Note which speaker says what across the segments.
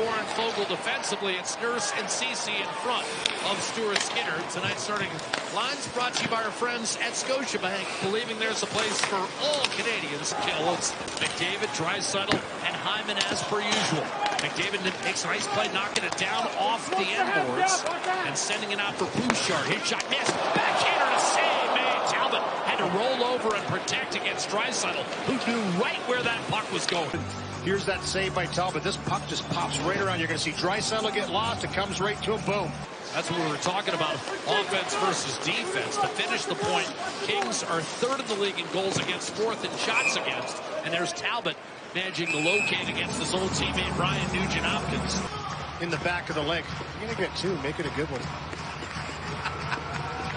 Speaker 1: Warren Fogle defensively. It's Nurse and Ceci in front of Stuart Skinner. Tonight's starting lines brought to you by our friends at Scotiabank, believing there's a place for all Canadians. It's McDavid, Draisaitl, and Hyman as per usual. McDavid makes a nice play, knocking it down off the end boards and sending it out for Bouchard. His shot missed. Backhander to save. Made. Talbot had to roll over and protect against Draisaitl, who knew right where that puck was going.
Speaker 2: Here's that save by Talbot. This puck just pops right around. You're going to see Draisaitl get lost. It comes right to him. Boom.
Speaker 1: That's what we were talking about, offense versus defense. To finish the point, Kings are third in the league in goals against, fourth in shots against. And there's Talbot managing to locate against his old teammate Ryan Nugent-Hopkins.
Speaker 2: In the back of the leg. You're going to get two. Make it a good one.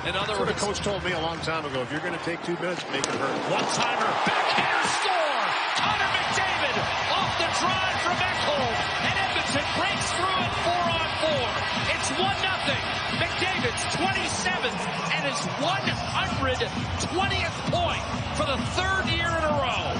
Speaker 1: In other
Speaker 2: words,
Speaker 1: what
Speaker 2: the coach told me a long time ago. If you're going to take 2 minutes, make it hurt.
Speaker 1: One-timer, backhander, score! Connor McDavid off the drive from Ekholm, and Edmonton breaks through it 4-on-4. It's 1-0. McDavid's 27th and his 120th point for the third year in a row.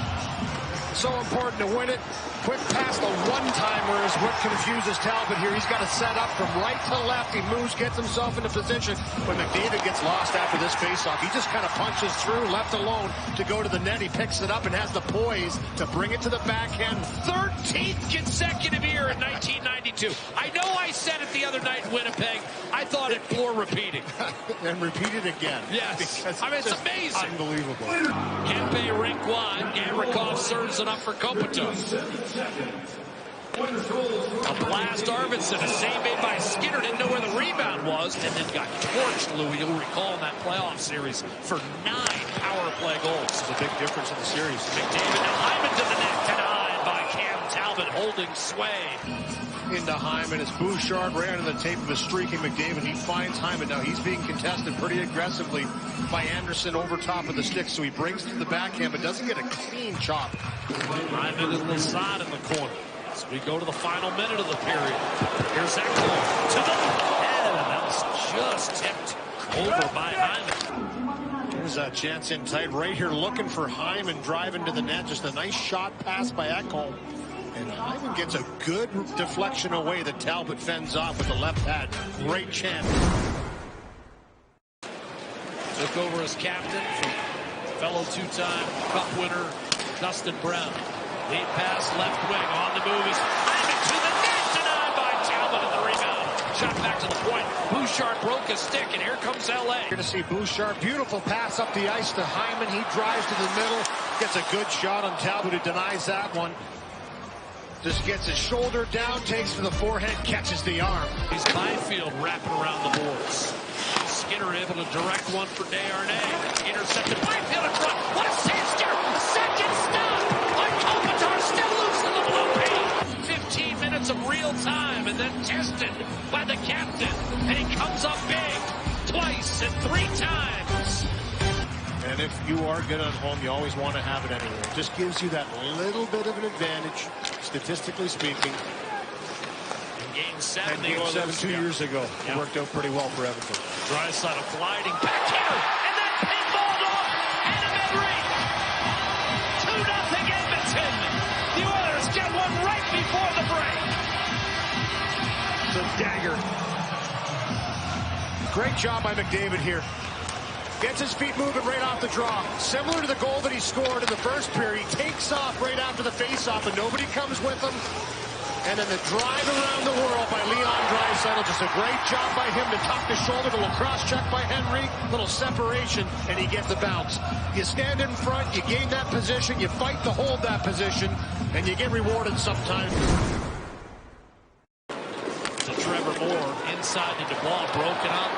Speaker 2: So important to win it. Quick pass, the one-timer is what confuses Talbot here. He's got to set up from right to left. He moves, gets himself into position. When McDavid gets lost after this faceoff, he just kind of punches through, left alone to go to the net. He picks it up and has the poise to bring it to the backhand.
Speaker 1: 13th consecutive year in 1992. I know I said it the other night in Winnipeg. I thought it bore repeating.
Speaker 2: And repeat it again.
Speaker 1: Yes. I mean, it's amazing.
Speaker 2: Unbelievable.
Speaker 1: Kempe rink wide. Gavrikov serves it up for Kopitar. A blast, Arvidsson, a save made by Skinner, didn't know where the rebound was, and then got torched, Louis. You'll recall in that playoff series for 9 power play goals.
Speaker 2: It's a big difference in the series.
Speaker 1: McDavid now Hyman to the net, denied by Cam Talbot, holding sway.
Speaker 2: Into Hyman as Bouchard ran to the tape of a streaking McDavid. He finds Hyman. Now he's being contested pretty aggressively by Anderson over top of the stick, so he brings it to the backhand, but doesn't get a clean chop.
Speaker 1: Hyman and Lazard in the corner. As we go to the final minute of the period. Here's Ekholm to the head, and that was just tipped over by Hyman.
Speaker 2: There's a chance in tight right here, looking for Hyman, driving to the net. Just a nice shot pass by Ekholm. And Hyman gets a good deflection away that Talbot fends off with the left pad. Great chance.
Speaker 1: Took over as captain from fellow two-time Cup winner Dustin Brown. Lead pass, left wing, on the move is Hyman to the net, denied by Talbot in the rebound. Shot back to the point. Bouchard broke a stick, and here comes L.A.
Speaker 2: You're going to see Bouchard, beautiful pass up the ice to Hyman. He drives to the middle, gets a good shot on Talbot, who denies that one. Just gets his shoulder down, takes to the forehead, catches the arm.
Speaker 1: He's Byfield wrapping around the boards. Skinner able to direct one for Desharnais. Intercepted Byfield in front. What a save, Skinner! Second stop! On Kopitar, still loose in the blue paint. 15 minutes of real time, and then tested by the captain. And he comes up big twice and 3 times.
Speaker 2: And if you are good at home, you always want to have it anyway. It just gives you that little bit of an advantage, statistically speaking.
Speaker 1: In Game 7,
Speaker 2: Game 7 2 years ago, it worked out pretty well for Edmonton.
Speaker 1: Draisaitl gliding back here, and then pinballed off, and a mid-range. 2-0 Edmonton. The Oilers get one right before the break.
Speaker 2: The dagger. Great job by McDavid here. Gets his feet moving right off the draw. Similar to the goal that he scored in the first period. He takes off right after the faceoff, and nobody comes with him. And then the drive around the world by Leon Draisaitl. Just a great job by him to tuck the shoulder. A little cross check by Henry. Little separation, and he gets the bounce. You stand in front, you gain that position, you fight to hold that position, and you get rewarded sometimes.
Speaker 1: To Trevor Moore, inside to Dubois, broken up.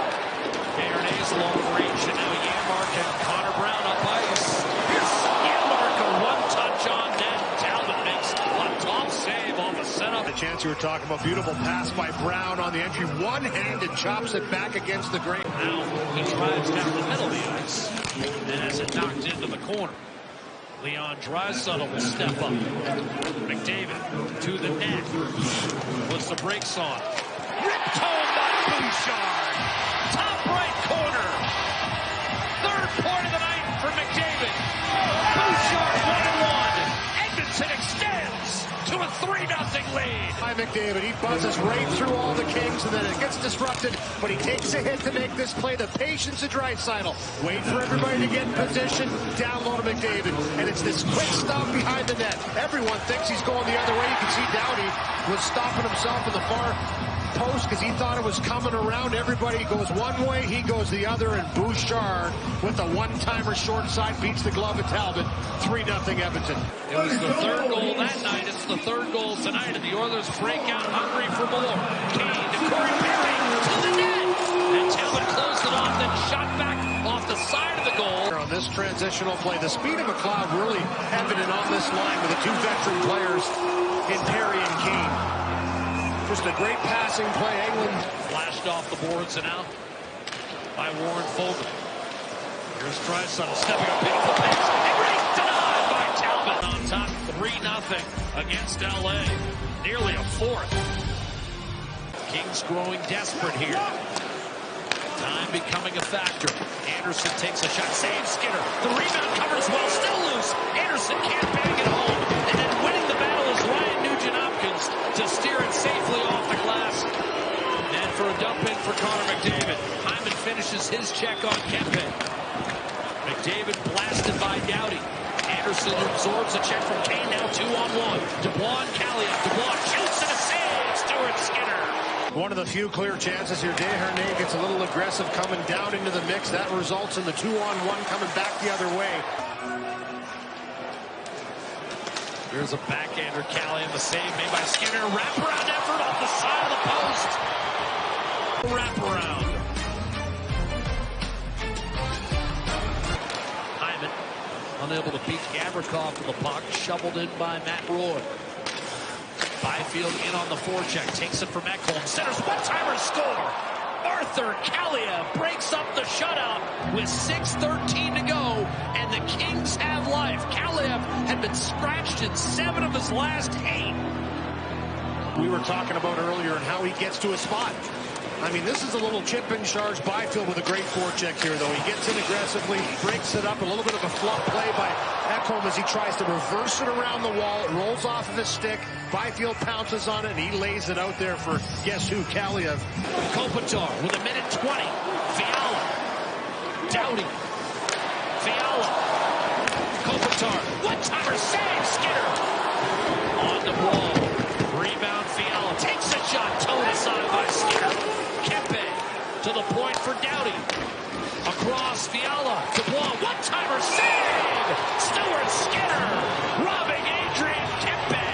Speaker 1: Desharnais long reach, and now Janmark and Connor Brown up ice. Here's Janmark, a one-touch on net. Talbot makes a top save on the setup.
Speaker 2: The chance you were talking about, beautiful pass by Brown on the entry. One-handed chops it back against the grain.
Speaker 1: Now he drives down the middle of the ice and has it knocked into the corner. Leon Draisaitl will step up. McDavid to the net. Puts the brakes on. Ripped home by Bouchard. Top right corner. Third point of the night for McDavid. Bouchard 1-1. Edmonton extends to a 3-0 lead. lead.
Speaker 2: Hi, McDavid. He buzzes right through all the Kings, and then it gets disrupted, but he takes a hit to make this play. The patience of Draisaitl. Wait for everybody to get in position. Down low to McDavid. And it's this quick stop behind the net. Everyone thinks he's going the other way. You can see Doughty was stopping himself in the far post because he thought it was coming around. Everybody goes one way, he goes the other, and Bouchard with the one-timer short side beats the glove of Talbot. 3-0 Edmonton.
Speaker 1: It was the third goal that night. It's the third goal tonight, and the Oilers break out hungry for more. Kane to Corey Perry to the net, and Talbot closed it off, then shot back off the side of the goal.
Speaker 2: On this transitional play, the speed of McLeod really evident on this line with the two veteran players in Perry and Kane. Just a great passing play. England
Speaker 1: flashed off the boards and out by Warren Fogle. Here's Draisaitl stepping up, beautiful pass. And denied by Talbot. On top, 3-0 against LA. Nearly a fourth. Kings growing desperate here. Time becoming a factor. Anderson takes a shot, saves Skinner. The rebound covers well, still loose. Anderson can't bang it home. And then winning the battle is Ryan Nugent-Hopkins to steer it safely off the glass. And for a dump in for Connor McDavid. Hyman finishes his check on Kempe. McDavid blasted by Doughty. Anderson absorbs a check from Kane, now 2-on-1. Dubois and Kaliyev. Dubois shoots and a save. Stuart Skinner.
Speaker 2: one of the few clear chances here. Desharnais gets a little aggressive coming down into the mix. That results in the 2-on-1 coming back the other way.
Speaker 1: Here's a backhander, Kaliyev, the save made by Skinner. Wraparound effort off the side of the post. Wraparound. Hyman unable to beat Gavrikov for the puck. Shoveled in by Matt Roy. Byfield in on the forecheck. Takes it from Ekholm. Centers one-timer score. Arthur Kaliyev breaks up the shutout with 6:13 to go, and the Kings have life. Kaliyev had been scratched in 7 of his last 8.
Speaker 2: We were talking about earlier and how he gets to a spot. I mean, this is a little chip in charge. Byfield with a great forecheck here, though. He gets in aggressively, breaks it up. A little bit of a flop play by Ekholm as he tries to reverse it around the wall. It rolls off of his stick. Byfield pounces on it, and he lays it out there for guess who? Kaliyev.
Speaker 1: Kopitar with 1:20. Fiala. Doughty. Fiala. Kopitar. One-timer save. Skinner. On the wall. Rebound Fiala. Takes a shot. Towed aside by Skinner. Kempe to the point for Doughty. Across Fiala. Dubois. One-timer save. Stuart Skinner. Robbing Adrian Kempe.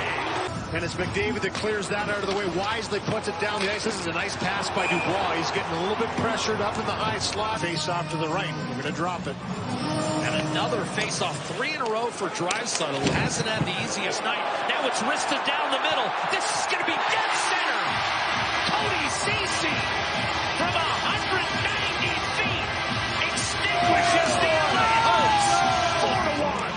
Speaker 2: And it's McDavid that clears that out of the way. Wisely puts it down the ice. This is a nice pass by Dubois. He's getting a little bit pressured up in the high slot. Face off to the right. We're going to drop it.
Speaker 1: And another face-off, 3 in a row for Draisaitl, who hasn't had the easiest night. Now it's wristed down the middle. This is going to be dead center. Cody Ceci from 190 feet extinguishes the LA hopes. 4-1.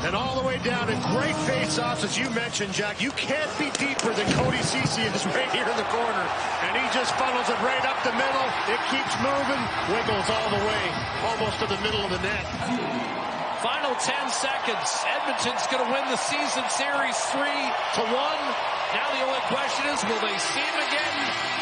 Speaker 2: And all the way down in great face-offs, as you mentioned, Jack. You can't be deeper than Cody Ceci is right here in the corner. And he just funnels it right up the middle. It keeps moving, wiggles all the way, almost to the middle of the net.
Speaker 1: Final 10 seconds. Edmonton's going to win the season series 3-1. Now the only question is, will they see him again